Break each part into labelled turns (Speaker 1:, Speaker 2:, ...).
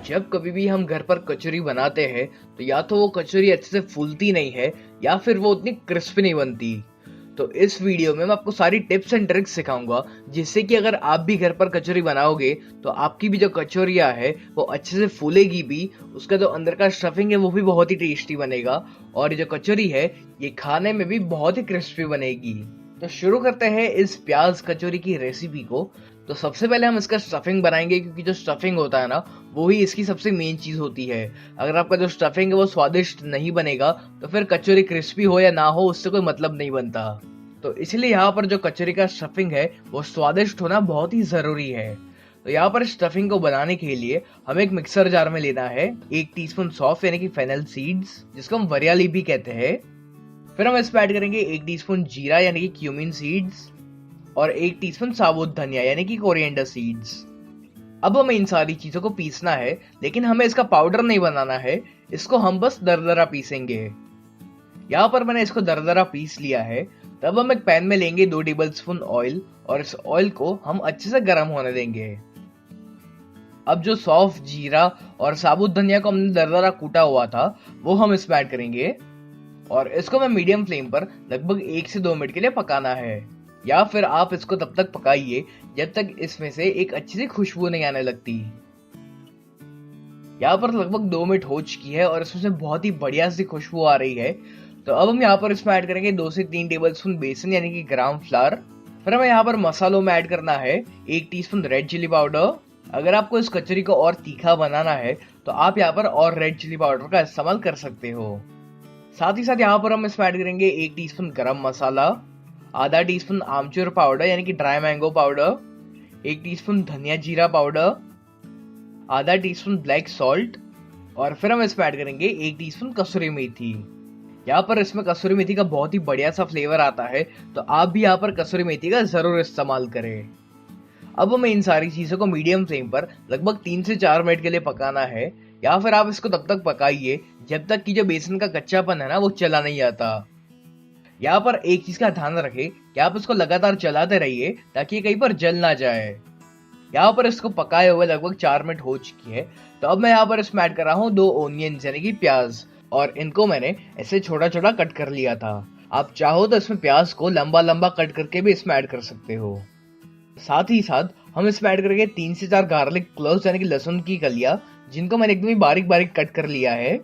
Speaker 1: जब कभी भी हम घर पर कचौरी बनाते हैं तो या तो वो कचौरी अच्छे से फूलती नहीं है या फिर वो उतनी क्रिस्पी नहीं बनती। तो इस वीडियो में मैं आपको सारी टिप्स एंड ट्रिक्स सिखाऊंगा जिससे कि अगर आप भी घर पर कचौरी बनाओगे तो आपकी भी जो कचौरियाँ है वो अच्छे से फूलेगी भी, उसका जो अंदर का स्टफिंग है वो भी बहुत ही टेस्टी बनेगा और ये जो कचौरी है ये खाने में भी बहुत ही क्रिस्पी बनेगी। तो शुरू करते हैं इस प्याज कचौरी की रेसिपी को। तो सबसे पहले हम इसका स्टफिंग बनाएंगे क्योंकि जो स्टफिंग होता है ना वो ही इसकी सबसे मेन चीज होती है। अगर आपका जो स्टफिंग है वो स्वादिष्ट नहीं बनेगा तो फिर कचौरी क्रिस्पी हो या ना हो उससे कोई मतलब नहीं बनता। तो इसलिए यहाँ पर जो कचौरी का स्टफिंग है वो स्वादिष्ट होना बहुत ही जरूरी है। तो यहाँ पर स्टफिंग को बनाने के लिए हमें एक मिक्सर जार में लेना है 1 टीस्पून सौंफ यानी कि फेनल सीड्स जिसको हम वरियाली भी कहते हैं। फिर हम इसमें ऐड करेंगे 1 टीस्पून जीरा यानी कि क्यूमिन सीड्स और 1 टीस्पून साबुत धनिया यानी कि कोरिएंडर सीड्स। अब हमें इन सारी चीजों को पीसना है, लेकिन हमें इसका पाउडर नहीं बनाना है, इसको हम बस दरदरा पीसेंगे। यहाँ पर मैंने इसको दरदरा पीस लिया है। तब हम एक पैन में लेंगे 2 टेबल स्पून ऑयल और इस ऑयल को हम अच्छे से गर्म होने देंगे। अब जो सौंफ, जीरा और साबुत धनिया को हमने दरदरा कूटा हुआ था वो हम इसमें ऐड करेंगे और इसको मैं मीडियम फ्लेम पर लगभग 1 से 2 मिनट के लिए पकाना है। या फिर आप इसको तब तक पकाइए जब तक इसमें से एक अच्छी सी खुशबू नहीं आने लगती। यहाँ पर लगभग 2 मिनट हो चुकी है और इसमें से बहुत ही बढ़िया सी खुशबू आ रही है। तो अब हम यहाँ पर इसमें ऐड करेंगे 2 से 3 टेबल स्पून बेसन यानी कि ग्राम फ्लावर। फिर हमें यहाँ पर मसालों में ऐड करना है 1 टीस्पून रेड चिली पाउडर। अगर आपको इस कचौरी को और तीखा बनाना है तो आप यहाँ पर और रेड चिली पाउडर का इस्तेमाल कर सकते हो। साथ ही साथ यहाँ पर हम इसमें ऐड करेंगे 1 टीस्पून गरम मसाला, आधा टीस्पून आमचूर पाउडर यानी कि ड्राई मैंगो पाउडर, 1 टीस्पून धनिया जीरा पाउडर, आधा टीस्पून ब्लैक सॉल्ट और फिर हम इसमें ऐड करेंगे 1 टीस्पून कसूरी मेथी। यहाँ पर इसमें कसूरी मेथी का बहुत ही बढ़िया सा फ्लेवर आता है, तो आप भी यहाँ पर कसूरी मेथी का जरूर इस्तेमाल करें। अब हमें इन सारी चीजों को मीडियम फ्लेम पर लगभग 3 से 4 मिनट के लिए पकाना है। या फिर आप इसको तब तक पकाइए जब तक कि जो बेसन का कच्चापन है ना वो चला नहीं आता। यहाँ पर एक चीज का ध्यान रखें कि आप इसको लगातार चलाते रहिए ताकि कहीं पर जल ना जाए। यहाँ पर इसको पकाए हुए लगभग 4 मिनट हो चुकी है। तो अब मैं यहाँ पर इसमें ऐड कर रहा हूँ 2 ओनियंस यानी कि प्याज और इनको मैंने ऐसे छोटा छोटा कट कर लिया था। आप चाहो तो इसमें प्याज को लंबा लंबा कट करके भी इसमें ऐड कर सकते हो। साथ ही साथ हम इसमें ऐड करेंगे 3 से 4 गार्लिक क्लोव्स यानी कि लहसुन की कलियां जिनको मैंने एकदम ही बारीक बारीक कट कर लिया है।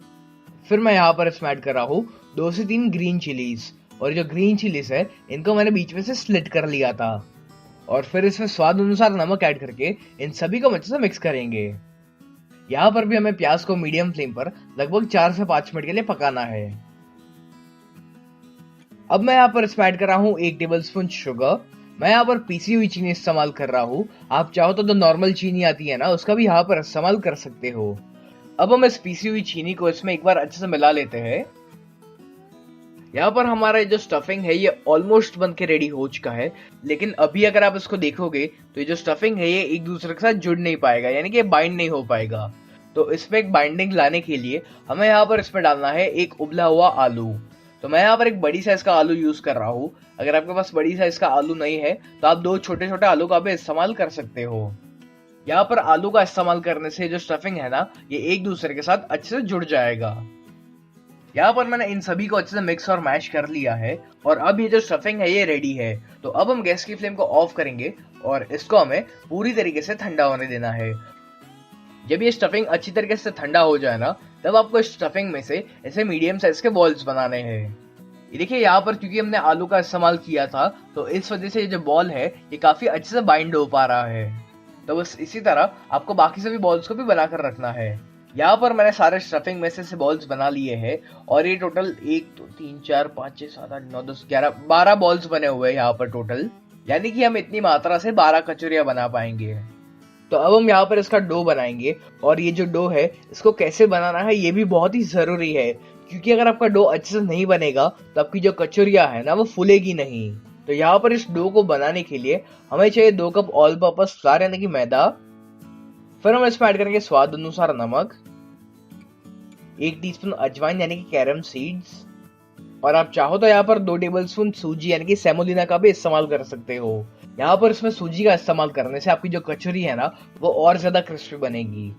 Speaker 1: फिर मैं यहाँ पर इसमें ऐड कर रहा हूँ 2 से 3 ग्रीन चिलीज और जो ग्रीन चिलीज है इनको मैंने बीच में से स्लिट कर लिया था। और फिर इसमें स्वाद अनुसार नमक ऐड करके इन सभी को अच्छे से मिक्स करेंगे। यहाँ पर भी हमें प्याज को मीडियम फ्लेम पर लगभग 4 से 5 मिनट के लिए पकाना है। अब मैं यहाँ पर इसमें ऐड कर रहा हूँ 1 टेबल स्पून शुगर। मैं यहाँ पर पीसी हुई चीनी इस्तेमाल कर रहा हूँ। आप चाहो तो जो नॉर्मल चीनी आती है ना उसका भी यहाँ पर इस्तेमाल कर सकते हो। अब हम इस पीसी हुई चीनी को इसमें एक बार अच्छे से मिला लेते हैं। यहाँ पर हमारा जो स्टफिंग है ये ऑलमोस्ट बन के रेडी हो चुका है, लेकिन अभी अगर आप इसको देखोगे तो ये जो स्टफिंग है ये एक दूसरे के साथ जुड़ नहीं पाएगा यानी कि बाइंड नहीं हो पाएगा। तो इसमें एक बाइंडिंग लाने के लिए हमें यहाँ पर इसमें डालना है एक उबला हुआ आलू। तो मैं यहाँ पर एक बड़ी साइज का आलू यूज कर रहा हूँ। अगर आपके पास बड़ी साइज का आलू नहीं है तो आप 2 छोटे छोटे आलू का भी इस्तेमाल कर सकते हो। यहाँ पर आलू का इस्तेमाल करने से जो स्टफिंग है ना ये एक दूसरे के साथ अच्छे से जुड़ जाएगा। यहाँ पर मैंने इन सभी को अच्छे से मिक्स और मैश कर लिया है और अब ये जो स्टफिंग है ये रेडी है। तो अब हम गैस की फ्लेम को ऑफ करेंगे और इसको हमें पूरी तरीके से ठंडा होने देना है। जब ये स्टफिंग अच्छी तरीके से ठंडा हो जाए ना तब आपको इस स्टफिंग में से ऐसे मीडियम साइज के बॉल्स बनाने हैं। ये देखिए यहाँ पर क्योंकि हमने आलू का इस्तेमाल किया था तो इस वजह से ये जो बॉल है ये काफी अच्छे से बाइंड हो पा रहा है। तो बस इसी तरह आपको बाकी सभी बॉल्स को भी बनाकर रखना है। यहाँ पर मैंने सारे स्टफिंग में से बॉल्स बना लिए हैं और ये टोटल 1 2 3 4 5 6 7 8 9 10 11 12 बॉल्स बने हुए हैं यहाँ पर टोटल, यानी कि हम इतनी मात्रा से 12 कचौरियां बना पाएंगे। तो अब हम यहाँ पर इसका डो बनाएंगे और ये जो डो है इसको कैसे बनाना है ये भी बहुत ही जरूरी है, क्योंकि अगर आपका डो अच्छे से नहीं बनेगा तो आपकी जो कचौरियां है ना वो फूलेगी नहीं। तो यहाँ पर इस डो को बनाने के लिए हमें चाहिए 2 कप ऑल पर्पस फ्लावर यानी कि मैदा। फिर हम इसमें ऐड करेंगे स्वाद अनुसार नमक, 1 टीस्पून अजवाइन यानी कि कैरम सीड्स, और आप चाहो तो यहाँ पर 2 टेबलस्पून सूजी यानी कि सेमोलिना का भी इस्तेमाल कर सकते हो। यहाँ पर इसमें सूजी का इस्तेमाल करने से आपकी जो कचौरी है ना वो और ज्यादा क्रिस्पी बनेगी।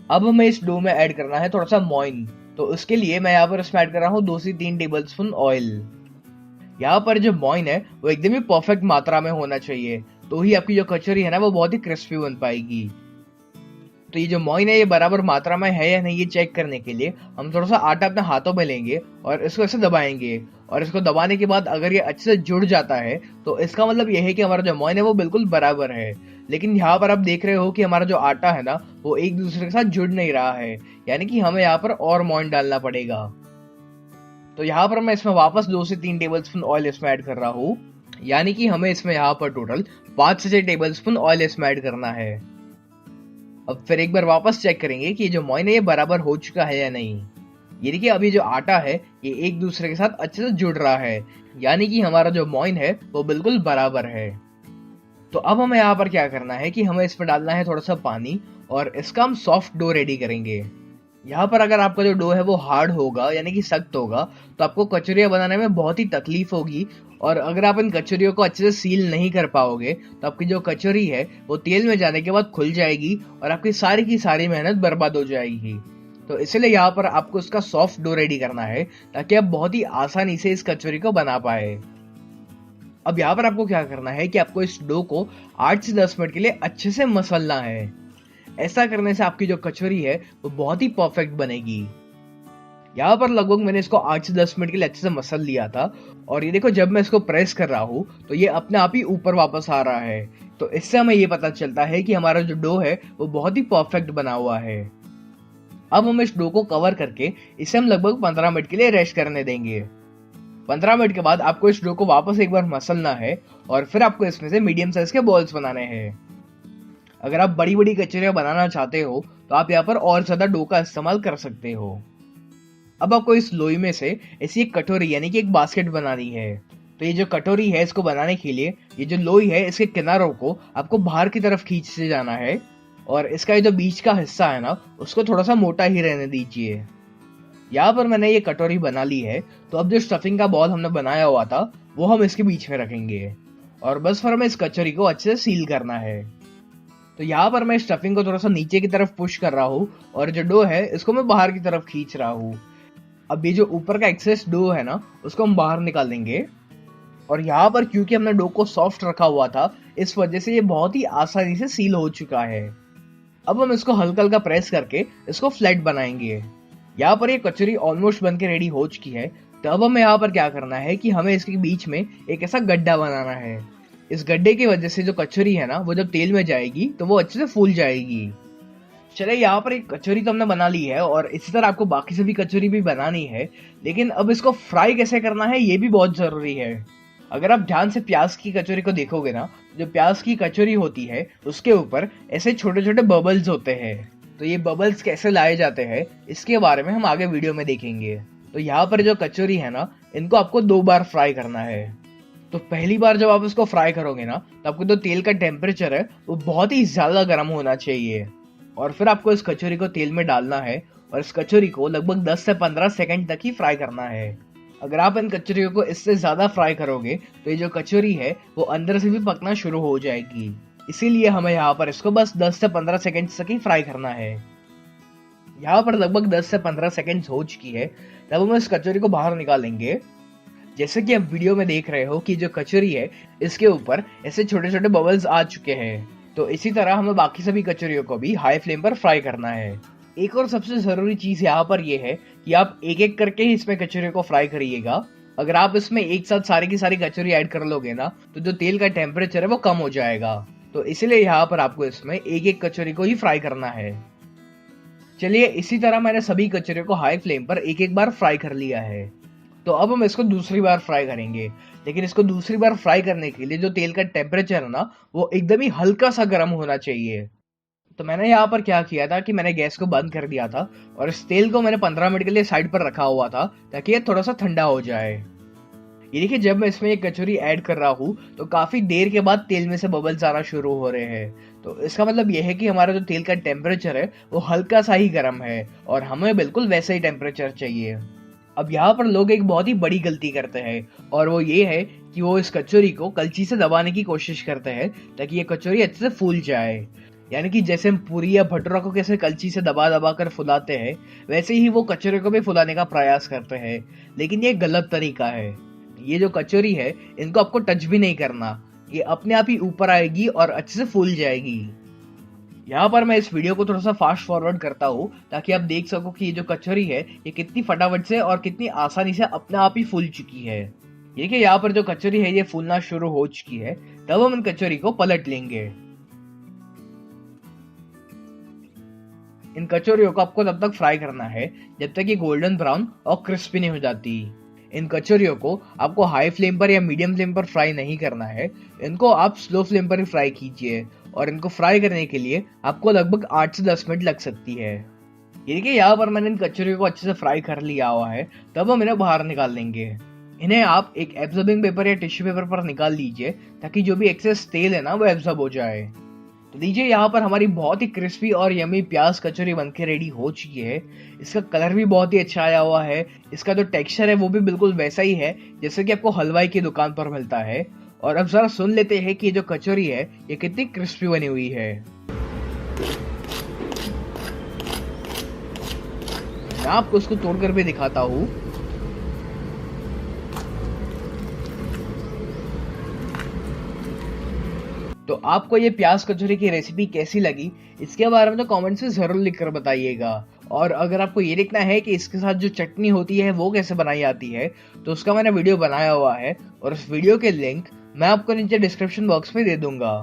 Speaker 1: अब हमें इस डो में ऐड करना है थोड़ा सा मोइन। तो उसके लिए मैं यहाँ पर इसमें ऐड कर रहा हूँ 2 से 3 टेबलस्पून ऑयल। यहाँ पर जो मोइन है वो एकदम ही परफेक्ट मात्रा में होना चाहिए, तो ही आपकी जो कचौरी है ना वो बहुत ही क्रिस्पी बन पाएगी। तो ये जो मोइन है ये बराबर मात्रा में है या नहीं ये चेक करने के लिए हम थोड़ा सा आटा अपने हाथों में लेंगे और इसको ऐसे दबाएंगे। और इसको दबाने के बाद अगर ये अच्छे से जुड़ जाता है तो इसका मतलब ये है कि हमारा जो मोइन है वो बिल्कुल बराबर है। लेकिन यहाँ पर आप देख रहे हो कि हमारा जो आटा है ना वो एक दूसरे के साथ जुड़ नहीं रहा है, यानी कि हमें यहाँ पर और मोइन डालना पड़ेगा। तो यहाँ पर मैं इसमें वापस 2 से 3 टेबलस्पून ऑयल इसमें ऐड कर रहा हूँ, यानी कि हमें इसमें यहाँ पर टोटल 5 से 6 टेबलस्पून ऑयल इसमें ऐड करना है। अब फिर एक बार वापस चेक करेंगे कि जो मोइन है ये बराबर हो चुका है या नहीं। ये देखिए अभी जो आटा है ये एक दूसरे के साथ अच्छे से जुड़ रहा है, यानी कि हमारा जो मोइन है वो बिल्कुल बराबर है। तो अब हमें यहाँ पर क्या करना है कि हमें इसमें डालना है थोड़ा सा पानी और इसका हम सॉफ्ट डो रेडी करेंगे। यहाँ पर अगर आपका जो डो है वो हार्ड होगा यानी कि सख्त होगा तो आपको कचौरियाँ बनाने में बहुत ही तकलीफ होगी, और अगर आप इन कचौरियों को अच्छे से सील नहीं कर पाओगे तो आपकी जो कचौरी है वो तेल में जाने के बाद खुल जाएगी और आपकी सारी की सारी मेहनत बर्बाद हो जाएगी। तो इसलिए यहाँ पर आपको इसका सॉफ्ट डो रेडी करना है ताकि आप बहुत ही आसानी से इस कचौरी को बना पाए। अब यहाँ पर आपको क्या करना है कि आपको इस डो को 8 से 10 मिनट के लिए अच्छे से मसलना है। ऐसा करने से आपकी जो कचौरी है वो बहुत ही परफेक्ट बनेगी। यहाँ पर लगभग मैंने इसको 8 से 10 मिनट के लिए अच्छे से मसल लिया था, और ये देखो जब मैं इसको प्रेस कर रहा हूँ तो ये अपने आप ही ऊपर वापस आ रहा है। तो इससे हमें ये पता चलता है कि हमारा जो डो है वो बहुत ही परफेक्ट बना हुआ है। अब हम इस डो को कवर करके इसे हम लगभग 15 मिनट के लिए रेस्ट करने देंगे। 15 मिनट के बाद आपको इस डो को वापस एक बार मसलना है और फिर आपको इसमें से मीडियम साइज के बॉल्स बनाने हैं। अगर आप बड़ी बड़ी कचौरियां बनाना चाहते हो तो आप यहाँ पर और ज्यादा डो का इस्तेमाल कर सकते हो। अब आपको इस लोई में से ऐसी एक कटोरी यानी कि एक बास्केट बनानी है। तो ये जो कटोरी है इसको बनाने के लिए ये जो लोई है इसके किनारों को आपको बाहर की तरफ खींचते जाना है, और इसका ये जो बीच का हिस्सा है ना उसको थोड़ा सा मोटा ही रहने दीजिए। यहाँ पर मैंने ये कटोरी बना ली है। तो अब जो स्टफिंग का बॉल हमने बनाया हुआ था वो हम इसके बीच में रखेंगे और बस फिर हमें इस कचौरी को अच्छे से सील करना है। तो यहाँ पर मैं स्टफिंग को थोड़ा सा नीचे की तरफ पुश कर रहा हूँ और जो डो है इसको मैं बाहर की तरफ खींच रहा हूँ। अब ये जो ऊपर का एक्सेस डो है ना उसको हम बाहर निकाल देंगे, और यहाँ पर क्योंकि हमने डो को सॉफ्ट रखा हुआ था इस वजह से ये बहुत ही आसानी से सील हो चुका है। अब हम इसको हल्का हल्का प्रेस करके इसको फ्लैट बनाएंगे। यहाँ पर ये कचौरी ऑलमोस्ट बन के रेडी हो चुकी है। तो अब हमें यहाँ पर क्या करना है कि हमें इसके बीच में एक ऐसा गड्ढा बनाना है। इस गड्ढे की वजह से जो कचौरी है ना वो जब तेल में जाएगी तो वो अच्छे से फूल जाएगी। चले यहाँ पर एक कचौरी तो हमने बना ली है और इसी तरह आपको बाकी सभी कचौरी भी बनानी है, लेकिन अब इसको फ्राई कैसे करना है ये भी बहुत जरूरी है। अगर आप ध्यान से प्याज की कचौरी को देखोगे ना, जो प्याज की कचौरी होती है उसके ऊपर ऐसे छोटे छोटे बबल्स होते हैं। तो ये बबल्स कैसे लाए जाते हैं इसके बारे में हम आगे वीडियो में देखेंगे। तो यहाँ पर जो कचौरी है ना इनको आपको 2 बार फ्राई करना है। तो पहली बार जब आप इसको फ्राई करोगे ना तो आपको जो तेल का टेम्परेचर है वो बहुत ही ज्यादा गर्म होना चाहिए, और फिर आपको इस कचौरी को तेल में डालना है और इस कचौरी को लगभग 10 से 15 सेकंड तक ही फ्राई करना है। अगर आप इन कचौरियों को इससे ज्यादा फ्राई करोगे तो ये जो कचौरी है वो अंदर से भी पकना शुरू हो जाएगी। इसीलिए हमें यहाँ पर इसको बस 10 से 15 सेकंड तक ही फ्राई करना है। यहाँ पर लगभग 10 से 15 सेकंड हो चुकी है। तब हम इस कचौरी को बाहर निकालेंगे। जैसे कि आप वीडियो में देख रहे हो कि जो कचौरी है इसके ऊपर ऐसे छोटे छोटे बबल्स आ चुके हैं। तो इसी तरह हमें बाकी सभी कचौरियों को भी हाई फ्लेम पर फ्राई करना है। एक और सबसे जरूरी चीज यहाँ पर यह है कि आप एक एक करके ही इसमें कचौरियों को फ्राई करिएगा। अगर आप इसमें एक साथ सारी की सारी कचौरी ऐड कर लोगे ना तो जो तेल का टेम्परेचर है वो कम हो जाएगा। तो इसीलिए यहाँ पर आपको इसमें एक एक कचौरी को ही फ्राई करना है। चलिए इसी तरह मैंने सभी कचौरियों को हाई फ्लेम पर एक एक बार फ्राई कर लिया है। तो अब हम इसको दूसरी बार फ्राई करेंगे, लेकिन इसको दूसरी बार फ्राई करने के लिए जो तेल का टेम्परेचर है ना वो एकदम ही हल्का सा गर्म होना चाहिए। तो मैंने यहाँ पर क्या किया था कि मैंने गैस को बंद कर दिया था और इस तेल को मैंने 15 मिनट के लिए साइड पर रखा हुआ था ताकि ये थोड़ा सा ठंडा हो जाए। ये देखिए जब मैं इसमें एक कचौरी ऐड कर रहा हूँ तो काफी देर के बाद तेल में से बबल्स आना शुरू हो रहे हैं। तो इसका मतलब यह है कि हमारा जो तेल का टेम्परेचर है वो हल्का सा ही गर्म है और हमें बिल्कुल वैसा ही टेम्परेचर चाहिए। अब यहाँ पर लोग एक बहुत ही बड़ी गलती करते हैं और वो ये है कि वो इस कचौरी को कलछी से दबाने की कोशिश करते हैं ताकि ये कचौरी अच्छे से फूल जाए। यानी कि जैसे हम पूरी या भटूरा को कैसे कलछी से दबा दबा कर फुलाते हैं, वैसे ही वो कचौरी को भी फुलाने का प्रयास करते हैं, लेकिन ये गलत तरीका है। ये जो कचौरी है इनको आपको टच भी नहीं करना, ये अपने आप ही ऊपर आएगी और अच्छे से फूल जाएगी। यहाँ पर मैं इस वीडियो को थोड़ा सा फास्ट फॉरवर्ड करता हूँ ताकि आप देख सको कि ये जो कचौरी है ये कितनी फटाफट से और कितनी आसानी से अपने आप ही फूल चुकी है। देखिए यहाँ पर जो कचौरी है ये फूलना शुरू हो चुकी है। तब हम इन कचौरी को पलट लेंगे। इन कचौरियों को आपको तब तक फ्राई करना है जब तक ये गोल्डन ब्राउन और क्रिस्पी नहीं हो जाती। इन कचौरियों को आपको हाई फ्लेम पर या मीडियम फ्लेम पर फ्राई नहीं करना है, इनको आप स्लो फ्लेम पर ही फ्राई कीजिए और इनको फ्राई करने के लिए आपको लगभग 8 से 10 मिनट लग सकती है। ये देखिए यहाँ पर मैंने इन कचौरियों को अच्छे से फ्राई कर लिया हुआ है। तब हम इन्हें बाहर निकाल लेंगे। इन्हें आप एक एब्जॉर्बिंग पेपर या टिश्यू पेपर पर निकाल लीजिए ताकि जो भी एक्सेस तेल है ना वो एब्जॉर्ब हो जाए। तो लीजिए यहाँ पर हमारी बहुत ही क्रिस्पी और यमी प्याज कचौरी बनके रेडी हो चुकी है। इसका कलर भी बहुत ही अच्छा आया हुआ है। इसका जो टेक्सचर है वो भी बिल्कुल वैसा ही है जैसे कि आपको हलवाई की दुकान पर मिलता है। और अब जरा सुन लेते हैं कि ये जो कचौरी है ये कितनी क्रिस्पी बनी हुई है। मैं आपको उसको तोड़कर भी दिखाता हूँ। तो आपको ये प्याज कचौरी की रेसिपी कैसी लगी इसके बारे में तो कमेंट्स में जरूर लिखकर बताइएगा। और अगर आपको ये देखना है कि इसके साथ जो चटनी होती है वो कैसे बनाई जाती है तो उसका मैंने वीडियो बनाया हुआ है और उस वीडियो के लिंक मैं आपको नीचे डिस्क्रिप्शन बॉक्स में दे दूंगा।